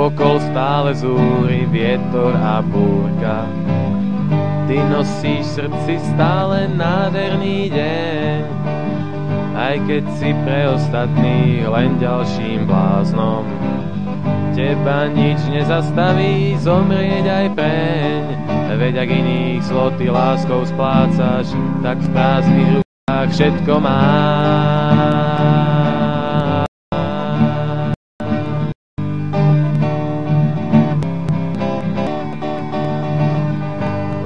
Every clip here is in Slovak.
okol stále zúri vietor a búrka. Ty nosíš v srdci stále nádherný deň, aj keď si pre ostatných len ďalším bláznom. Teba nič nezastaví zomrieť aj preň, veď ak iných zloty láskou splácaš, tak v prázdnych rukách všetko máš.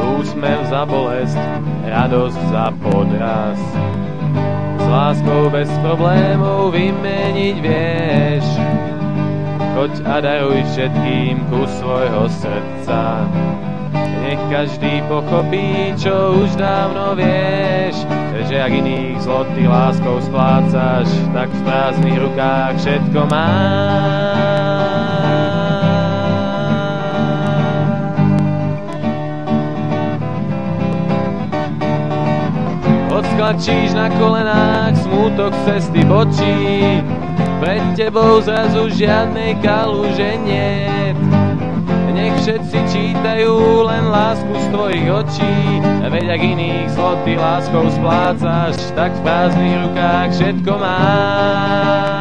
Úsmev za bolesť, radosť za podraz, s láskou bez problémov vymeniť vieš. Choď a daruj všetkým kus svojho srdca, nech každý pochopí, čo už dávno vieš, že ak iných zloty láskou splácaš, tak v prázdnych rukách všetko máš. Odskladčíš na kolenách, smútok cesty bočí, pred tebou zrazu žiadnej kaluže niet. Nech všetci čítajú len lásku z tvojich očí, veď ak iných zloty láskou splácaš, tak v prázdnych rukách všetko máš.